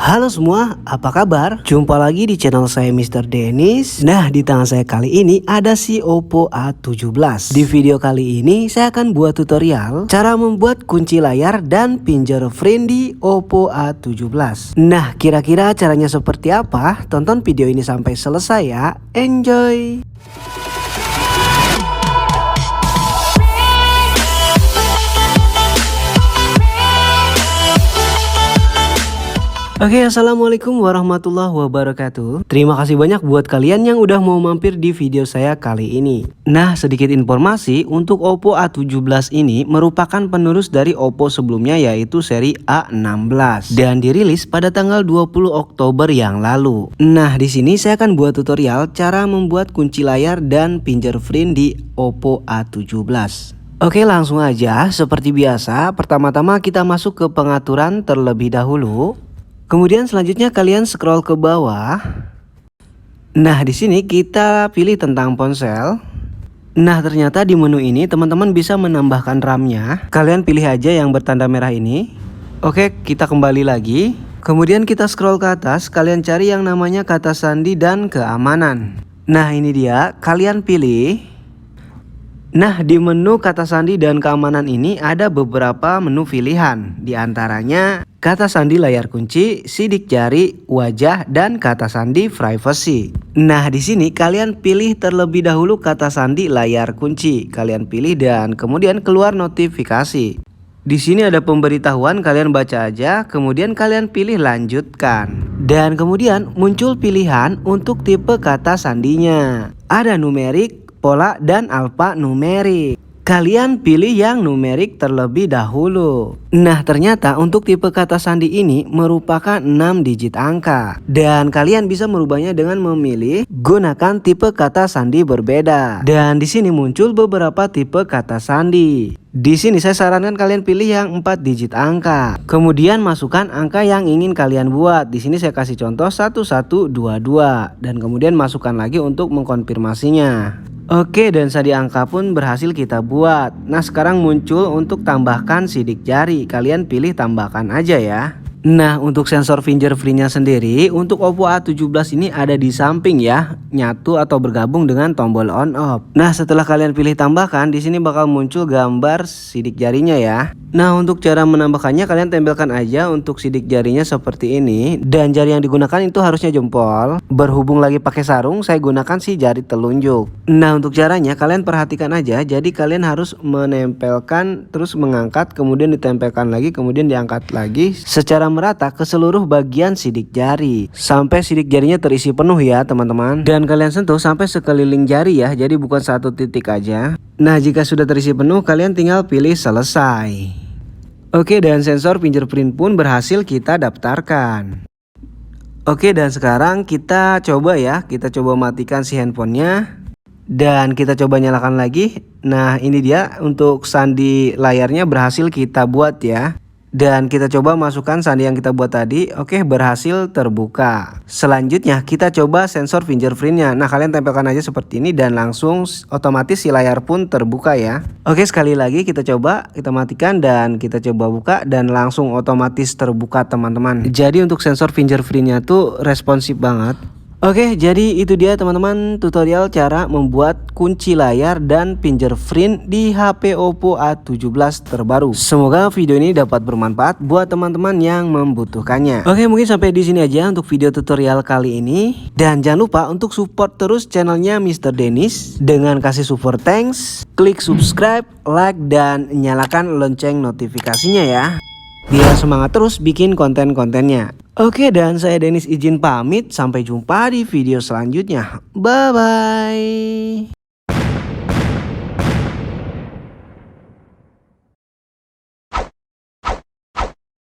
Halo semua, apa kabar? Jumpa lagi di channel saya Mr. Dennis. Nah, di tangan saya kali ini ada si Oppo A17. Di video kali ini saya akan buat tutorial cara membuat kunci layar dan fingerprint di Oppo A17. Nah, kira-kira caranya seperti apa? Tonton video ini sampai selesai ya. Enjoy! Oke, assalamualaikum warahmatullahi wabarakatuh. Terima kasih banyak buat kalian yang udah mau mampir di video saya kali ini. Nah, sedikit informasi untuk Oppo A17 ini merupakan penerus dari Oppo sebelumnya, yaitu seri A16 dan dirilis pada tanggal 20 Oktober yang lalu. Nah, di sini saya akan buat tutorial cara membuat kunci layar dan fingerprint di Oppo A17. Oke, langsung aja. Seperti biasa, pertama-tama kita masuk ke pengaturan terlebih dahulu. Kemudian selanjutnya kalian scroll ke bawah. Nah, di sini kita pilih tentang ponsel. Nah, ternyata di menu ini teman-teman bisa menambahkan RAM-nya. Kalian pilih aja yang bertanda merah ini. Oke, kita kembali lagi. Kemudian kita scroll ke atas, kalian cari yang namanya kata sandi dan keamanan. Nah, ini dia, kalian pilih. Nah, di menu kata sandi dan keamanan ini ada beberapa menu pilihan. Di antaranya kata sandi layar kunci, sidik jari, wajah, dan kata sandi privacy. Nah, di sini kalian pilih terlebih dahulu kata sandi layar kunci. Kalian pilih dan kemudian keluar notifikasi. Di sini ada pemberitahuan, kalian baca aja, kemudian kalian pilih lanjutkan. Dan kemudian muncul pilihan untuk tipe kata sandinya. Ada numerik, pola, dan alfanumerik. Kalian pilih yang numerik terlebih dahulu. Nah, ternyata untuk tipe kata sandi ini merupakan 6 digit angka. Dan kalian bisa merubahnya dengan memilih gunakan tipe kata sandi berbeda. Dan di sini muncul beberapa tipe kata sandi. Di sini saya sarankan kalian pilih yang 4 digit angka. Kemudian masukkan angka yang ingin kalian buat. Di sini saya kasih contoh 1122 dan kemudian masukkan lagi untuk mengkonfirmasinya. Oke, dan sandi angka pun berhasil kita buat. Nah, sekarang muncul untuk tambahkan sidik jari. Kalian pilih tambahkan aja ya. Nah, untuk sensor fingerprintnya sendiri untuk Oppo A17 ini ada di samping ya, nyatu atau bergabung dengan tombol on off. Nah, setelah kalian pilih tambahkan, di sini bakal muncul gambar sidik jarinya ya. Nah, untuk cara menambahkannya kalian tempelkan aja untuk sidik jarinya seperti ini. Dan jari yang digunakan itu harusnya jempol. Berhubung lagi pakai sarung, saya gunakan si jari telunjuk. Nah, untuk caranya kalian perhatikan aja. Jadi kalian harus menempelkan, terus mengangkat, kemudian ditempelkan lagi, kemudian diangkat lagi secara merata ke seluruh bagian sidik jari sampai sidik jarinya terisi penuh ya teman-teman. Dan kalian sentuh sampai sekeliling jari ya, jadi bukan satu titik aja. Nah, jika sudah terisi penuh kalian tinggal pilih selesai. Oke, dan sensor fingerprint pun berhasil kita daftarkan. Oke, dan sekarang kita coba ya, kita coba matikan si handphonenya dan kita coba nyalakan lagi. Nah, ini dia untuk sandi layarnya berhasil kita buat ya. Dan kita coba masukkan sandi yang kita buat tadi. Oke, berhasil terbuka. Selanjutnya kita coba sensor fingerprintnya. Nah, kalian tempelkan aja seperti ini dan langsung otomatis si layar pun terbuka ya. Oke, sekali lagi kita coba, kita matikan dan kita coba buka dan langsung otomatis terbuka teman-teman. Jadi untuk sensor fingerprintnya tuh responsif banget. Oke, jadi itu dia teman-teman tutorial cara membuat kunci layar dan fingerprint di HP Oppo A17 terbaru. Semoga video ini dapat bermanfaat buat teman-teman yang membutuhkannya. Oke, mungkin sampai di sini aja untuk video tutorial kali ini. Dan jangan lupa untuk support terus channelnya Mr. Dennis dengan kasih super thanks, klik subscribe, like, dan nyalakan lonceng notifikasinya ya. Biar semangat terus bikin konten-kontennya. Oke, dan saya Dennis izin pamit. Sampai jumpa di video selanjutnya. Bye-bye.